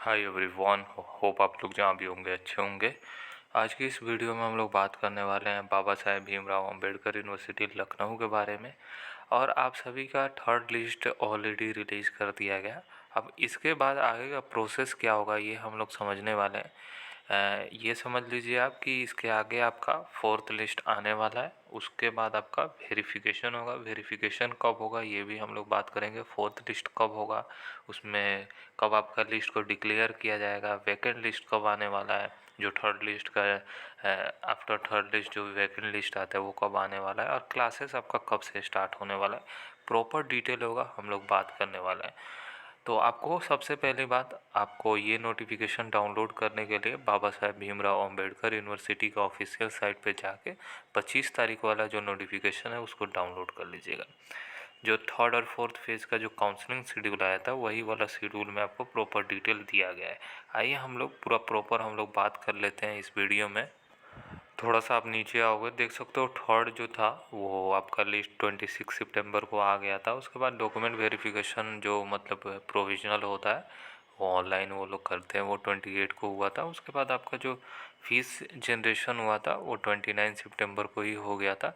Hi everyone, hope आप लोग जहाँ भी होंगे अच्छे होंगे। आज की इस वीडियो में हम लोग बात करने वाले हैं बाबा साहेब भीमराव अंबेडकर यूनिवर्सिटी लखनऊ के बारे में। और आप सभी का थर्ड लिस्ट ऑलरेडी रिलीज़ कर दिया गया। अब इसके बाद आगे का प्रोसेस क्या होगा ये हम लोग समझने वाले हैं। ये समझ लीजिए आप कि इसके आगे आपका फोर्थ लिस्ट आने वाला है। उसके बाद आपका वेरिफिकेशन होगा। वेरिफिकेशन कब होगा ये भी हम लोग बात करेंगे। फोर्थ लिस्ट कब होगा, उसमें कब आपका लिस्ट को डिक्लेयर किया जाएगा, वैकेंट लिस्ट कब आने वाला है, जो थर्ड लिस्ट का आफ्टर थर्ड लिस्ट जो वैकेंट लिस्ट आता है वो कब आने वाला है, और क्लासेस आपका कब से स्टार्ट होने वाला है। प्रॉपर डिटेल होगा, हम लोग बात करने वाला है। तो आपको सबसे पहली बात, आपको ये नोटिफिकेशन डाउनलोड करने के लिए बाबा साहेब भीमराव अंबेडकर यूनिवर्सिटी का ऑफिशियल साइट पे जाके 25 तारीख वाला जो नोटिफिकेशन है उसको डाउनलोड कर लीजिएगा। जो थर्ड और फोर्थ फेज़ का जो काउंसलिंग शेड्यूल आया था वही वाला शेड्यूल में आपको प्रॉपर डिटेल दिया गया है। आइए हम लोग पूरा प्रॉपर हम लोग बात कर लेते हैं इस वीडियो में। थोड़ा सा आप नीचे आओगे देख सकते हो, थर्ड जो था वो आपका लिस्ट 26 सितंबर को आ गया था। उसके बाद डॉक्यूमेंट वेरिफिकेशन जो मतलब प्रोविजनल होता है वो ऑनलाइन वो लोग करते हैं, वो 28 को हुआ था। उसके बाद आपका जो फीस जनरेशन हुआ था वो 29 सितंबर को ही हो गया था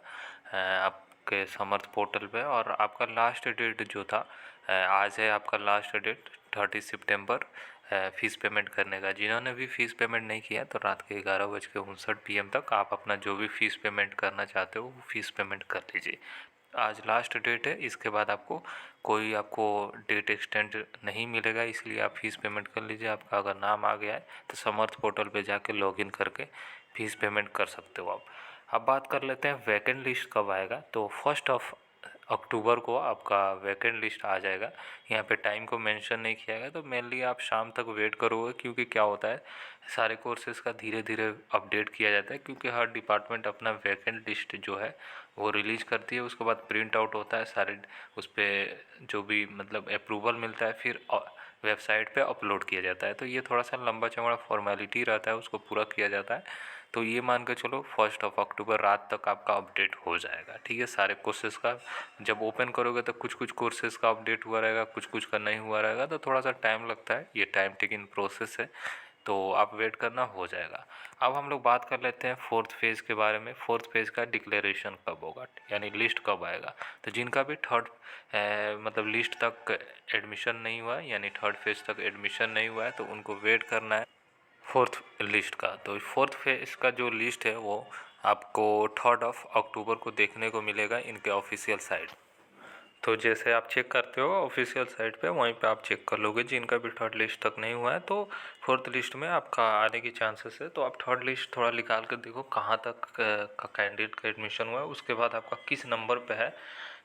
आपके समर्थ पोर्टल पे। और आपका लास्ट डेट जो था आज है आपका लास्ट डेट 30 सितंबर फ़ीस पेमेंट करने का। जिन्होंने भी फ़ीस पेमेंट नहीं किया तो रात के 11:59 PM तक आप अपना जो भी फ़ीस पेमेंट करना चाहते हो वो फ़ीस पेमेंट कर लीजिए। आज लास्ट डेट है, इसके बाद आपको कोई आपको डेट एक्सटेंड नहीं मिलेगा, इसलिए आप फ़ीस पेमेंट कर लीजिए। आपका अगर नाम आ गया है तो समर्थ पोर्टल पे जाके लॉगिन करके फ़ीस पेमेंट कर सकते हो आप। अब बात कर लेते हैं वैकेंट लिस्ट कब आएगा। तो 1 अक्टूबर को आपका वैकेंट लिस्ट आ जाएगा। यहाँ पे टाइम को मेंशन नहीं किया गया, तो मेनली आप शाम तक वेट करोगे, क्योंकि क्या होता है सारे कोर्सेज़ का धीरे धीरे अपडेट किया जाता है, क्योंकि हर डिपार्टमेंट अपना वैकेंट लिस्ट जो है वो रिलीज़ करती है। उसके बाद प्रिंट आउट होता है सारे, उस पर जो भी मतलब अप्रूवल मिलता है फिर वेबसाइट पे अपलोड किया जाता है। तो ये थोड़ा सा लंबा चौड़ा फॉर्मेलिटी रहता है, उसको पूरा किया जाता है। तो ये मान के चलो 1 अक्टूबर रात तक आपका अपडेट हो जाएगा। ठीक है, सारे कोर्सेज़ का जब ओपन करोगे तो कुछ कुछ कोर्सेज़ का अपडेट हुआ रहेगा, कुछ कुछ का नहीं हुआ रहेगा, तो थोड़ा सा टाइम लगता है, ये टाइम टेकिंग प्रोसेस है। तो आप वेट करना, हो जाएगा। अब हम लोग बात कर लेते हैं फोर्थ फेज़ के बारे में। फोर्थ फेज़ का डिक्लेरेशन कब होगा, यानी लिस्ट कब आएगा। तो जिनका भी थर्ड मतलब लिस्ट तक एडमिशन नहीं हुआ है, यानी थर्ड फेज़ तक एडमिशन नहीं हुआ है, तो उनको वेट करना है फोर्थ लिस्ट का। तो फोर्थ फेज का जो लिस्ट है वो आपको 3 अक्टूबर को देखने को मिलेगा इनके ऑफिशियल साइट। तो जैसे आप चेक करते हो ऑफिशियल साइट पे, वहीं पे आप चेक कर लोगे। जिनका भी थर्ड लिस्ट तक नहीं हुआ है तो फोर्थ लिस्ट में आपका आने की चांसेस है। तो आप थर्ड लिस्ट थोड़ा निकाल कर देखो कहाँ तक का कैंडिडेट का एडमिशन हुआ है, उसके बाद आपका किस नंबर पे है।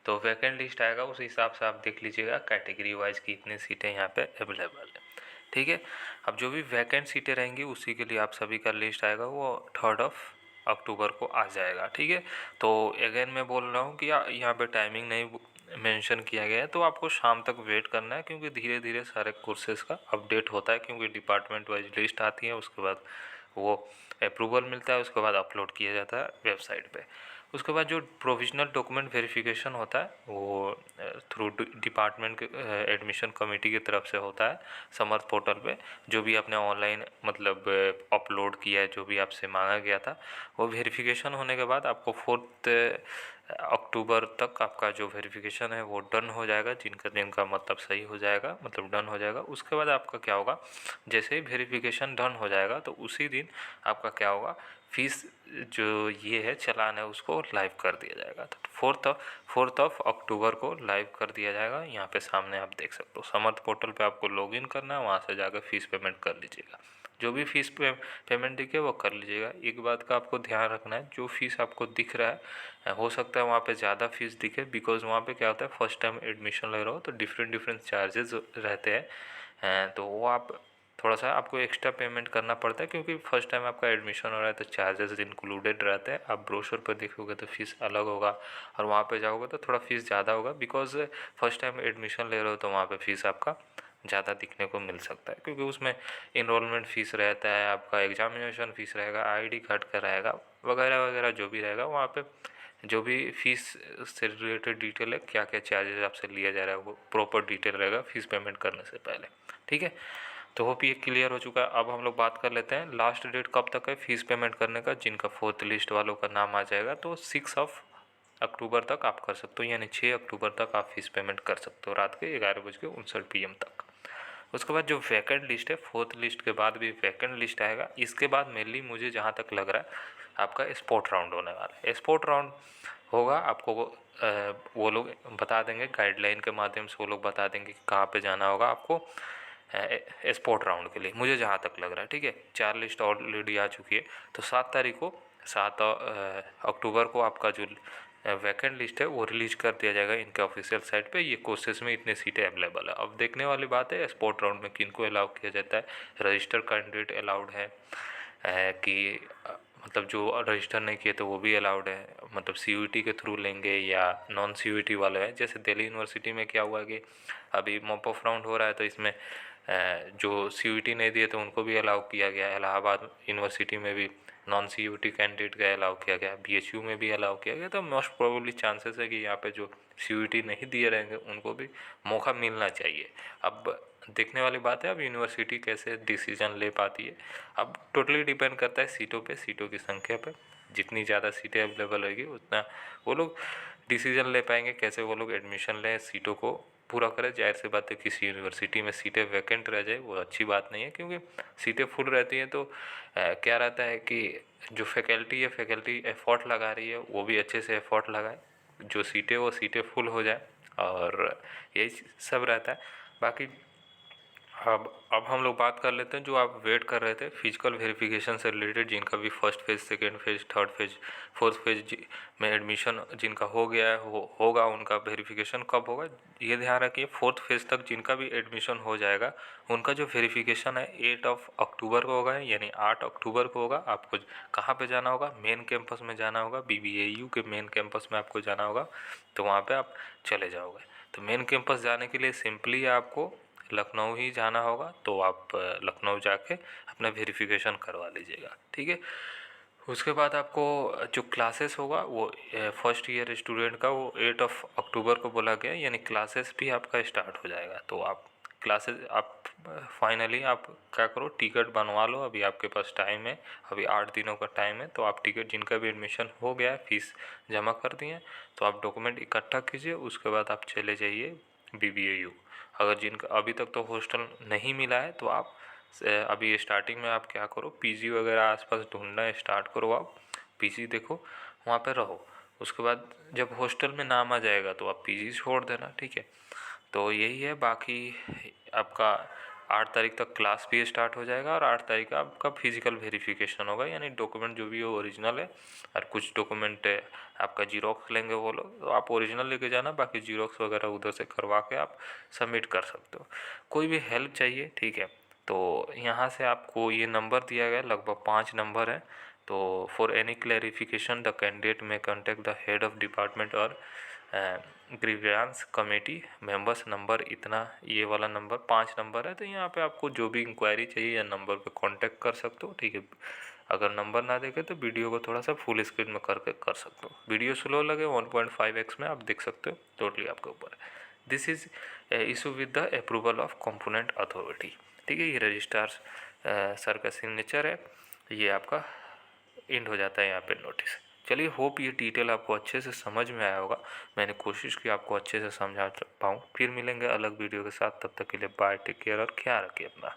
तो वैकेंट लिस्ट आएगा, उस हिसाब से आप देख लीजिएगा कैटेगरी वाइज की इतनी सीटें यहाँ पे अवेलेबल है। ठीक है, अब जो भी वैकेंट सीटें रहेंगी उसी के लिए आप सभी का लिस्ट आएगा, वो 3 अक्टूबर को आ जाएगा। ठीक है, तो अगेन मैं बोल रहा हूँ कि यहाँ पे टाइमिंग नहीं मेंशन किया गया है, तो आपको शाम तक वेट करना है, क्योंकि धीरे धीरे सारे कोर्सेज़ का अपडेट होता है, क्योंकि डिपार्टमेंट वाइज लिस्ट आती है, उसके बाद वो अप्रूवल मिलता है, उसके बाद अपलोड किया जाता है वेबसाइट पे। उसके बाद जो प्रोविजनल डॉक्यूमेंट वेरिफिकेशन होता है वो थ्रू डिपार्टमेंट के एडमिशन कमेटी की तरफ से होता है समर्थ पोर्टल पे। जो भी आपने ऑनलाइन मतलब अपलोड किया है, जो भी आपसे मांगा गया था, वो वेरिफिकेशन होने के बाद आपको 4 अक्टूबर तक आपका जो वेरिफिकेशन है वो डन हो जाएगा। जिनका मतलब सही हो जाएगा, मतलब डन हो जाएगा। उसके बाद आपका क्या होगा, जैसे ही वेरिफिकेशन डन हो जाएगा तो उसी दिन आपका क्या होगा, फीस जो ये है चालान है उसको लाइव कर दिया जाएगा। तो फोर्थ ऑफ अक्टूबर को लाइव कर दिया जाएगा। यहाँ पे सामने आप देख सकते हो समर्थ पोर्टल पे आपको लॉगिन करना है, वहाँ से जाकर फ़ीस पेमेंट कर लीजिएगा। जो भी फीस पेमेंट दिखे वो कर लीजिएगा। एक बात का आपको ध्यान रखना है, जो फीस आपको दिख रहा है हो सकता है वहाँ पे ज़्यादा फीस दिखे, बिकॉज़ वहाँ पे क्या होता है फर्स्ट टाइम एडमिशन ले रहे हो तो डिफरेंट डिफरेंट चार्जेस रहते हैं। तो वो आप थोड़ा सा आपको एक्स्ट्रा पेमेंट करना पड़ता है, क्योंकि फर्स्ट टाइम आपका एडमिशन हो रहा है तो चार्जेस इंक्लूडेड रहते हैं। आप ब्रोशर पर देखोगे तो फीस अलग होगा, और वहाँ पे जाओगे तो थोड़ा फीस ज़्यादा होगा, बिकॉज फर्स्ट टाइम एडमिशन ले रहे हो तो वहाँ पे फीस आपका ज़्यादा दिखने को मिल सकता है, क्योंकि उसमें इनरोलमेंट फ़ीस रहता है, आपका एग्जामिनेशन फ़ीस रहेगा, आईडी कार्ड का रहेगा, वगैरह वगैरह जो भी रहेगा वहाँ पे। जो भी फीस से रिलेटेड डिटेल है, क्या क्या चार्जेस आपसे लिया जा रहा है, वो प्रॉपर डिटेल रहेगा फीस पेमेंट करने से पहले। ठीक है, तो होप ये क्लियर हो चुका है। अब हम लोग बात कर लेते हैं लास्ट डेट कब तक है फ़ीस पेमेंट करने का। जिनका 4th लिस्ट वालों का नाम आ जाएगा तो 6 अक्टूबर तक आप कर सकते हो, यानी 6 अक्टूबर तक आप फ़ीस पेमेंट कर सकते हो रात के 11:59 PM तक। उसके बाद जो वैकेंट लिस्ट है, 4th लिस्ट के बाद भी वैकेंट लिस्ट आएगा। इसके बाद मेनली मुझे जहाँ तक लग रहा है आपका स्पोर्ट राउंड होने वाला है। स्पोर्ट राउंड होगा, आपको वो लोग बता देंगे गाइडलाइन के माध्यम से, वो लोग बता देंगे कि कहाँ पे जाना होगा आपको स्पोर्ट राउंड के लिए, मुझे जहाँ तक लग रहा है। ठीक है, 4 लिस्ट ऑलरेडी आ चुकी है। तो 7 अक्टूबर को आपका जो वैकेंट लिस्ट है वो रिलीज कर दिया जाएगा इनके ऑफिशियल साइट पे। ये कोर्सेज में इतने सीटें अवेलेबल है। अब देखने वाली बात है स्पोर्ट राउंड में किनको अलाउ किया जाता है। रजिस्टर कैंडिडेट अलाउड है कि मतलब जो रजिस्टर नहीं किए तो वो भी अलाउड है, मतलब CUET के थ्रू लेंगे या नॉन CUET वाले हैं। जैसे दिल्ली यूनिवर्सिटी में क्या हुआ कि अभी मॉप ऑफ राउंड हो रहा है तो इसमें जो CUET नहीं दिए तो उनको भी अलाउ किया गया। इलाहाबाद यूनिवर्सिटी में भी नॉन CUET कैंडिडेट का अलाउ किया गया, BHU में भी अलाउ किया गया। तो मोस्ट प्रोबेबली चांसेस है कि यहाँ पे जो CUET नहीं दिए रहेंगे उनको भी मौका मिलना चाहिए। अब देखने वाली बात है अब यूनिवर्सिटी कैसे डिसीजन ले पाती है। अब टोटली डिपेंड करता है सीटों पे, सीटों की संख्या पे। जितनी ज़्यादा सीटें अवेलेबल होगी उतना वो लोग डिसीजन ले पाएंगे कैसे वो लोग एडमिशन लें, सीटों को पूरा करें। जाहिर सी बात है किसी यूनिवर्सिटी में सीटें वैकेंट रह जाए वो अच्छी बात नहीं है, क्योंकि सीटें फुल रहती हैं तो क्या रहता है कि जो फैकल्टी है, फैकल्टी एफर्ट लगा रही है वो भी अच्छे से एफर्ट लगाए, जो सीटें वो सीटें फुल हो जाए, और यही सब रहता है। बाकी अब हम लोग बात कर लेते हैं जो आप वेट कर रहे थे फिजिकल वेरिफिकेशन से रिलेटेड, जिनका भी first phase, second phase, third phase, fourth phase में एडमिशन जिनका हो गया है होगा, उनका वेरिफिकेशन कब होगा ये ध्यान रखिए। 4th फेज़ तक जिनका भी एडमिशन हो जाएगा उनका जो वेरिफिकेशन है 8 अक्टूबर को होगा, यानी 8 अक्टूबर को होगा। आपको कहाँ पे जाना होगा, मेन कैंपस में जाना होगा, BBAU के मेन कैंपस में आपको जाना होगा। तो वहाँ पे आप चले जाओगे। तो मेन कैंपस जाने के लिए सिंपली आपको लखनऊ ही जाना होगा, तो आप लखनऊ जाके अपना वेरिफिकेशन करवा लीजिएगा। ठीक है, उसके बाद आपको जो क्लासेस होगा वो फर्स्ट ईयर स्टूडेंट का वो 8 अक्टूबर को बोला गया, यानी क्लासेस भी आपका स्टार्ट हो जाएगा। तो आप क्लासेस आप फाइनली आप क्या करो, टिकट बनवा लो। अभी आपके पास टाइम है, अभी 8 दिनों का टाइम है। तो आप टिकट, जिनका भी एडमिशन हो गया है, फीस जमा कर दिए, तो आप डॉक्यूमेंट इकट्ठा कीजिए। उसके बाद आप चले जाइए BBAU। अगर जिनका अभी तक तो हॉस्टल नहीं मिला है तो आप अभी स्टार्टिंग में आप क्या करो, PG वगैरह आसपास ढूंढना स्टार्ट करो। आप PG देखो, वहाँ पे रहो। उसके बाद जब हॉस्टल में नाम आ जाएगा तो आप PG छोड़ देना। ठीक है, तो यही है। बाकी आपका 8 तारीख तक क्लास भी स्टार्ट हो जाएगा और 8 तारीख का आपका फिजिकल वेरिफिकेशन होगा, यानी डॉक्यूमेंट जो भी हो ओरिजिनल है, और कुछ डॉक्यूमेंट आपका जीरोक्स लेंगे वो लोग, तो आप ओरिजिनल लेके जाना, बाकी जीरोक्स वगैरह उधर से करवा के आप सबमिट कर सकते हो। कोई भी हेल्प चाहिए, ठीक है, तो यहाँ से आपको ये नंबर दिया गया, लगभग 5 नंबर है। तो for any clarification the candidate may contact the head of department और ग्रीवियंस कमेटी मेंबर्स नंबर, इतना ये वाला नंबर 5 नंबर है। तो यहाँ पे आपको जो भी इंक्वायरी चाहिए या नंबर पे कांटेक्ट कर सकते हो। ठीक है, अगर नंबर ना देखे तो वीडियो को थोड़ा सा फुल स्क्रीन में करके कर सकते हो। वीडियो स्लो लगे 1.5x में आप देख सकते हो, टोटली आपके ऊपर है। This is issue with the approval of component authority. ठीक है, ये रजिस्ट्रार सर का सिग्नेचर है, ये आपका एंड हो जाता है यहाँ पे नोटिस। चलिए, होप ये डिटेल आपको अच्छे से समझ में आया होगा। मैंने कोशिश की आपको अच्छे से समझा पाऊँ। फिर मिलेंगे अलग वीडियो के साथ, तब तक के लिए बाय, टेक केयर और ख्याल रखिए अपना।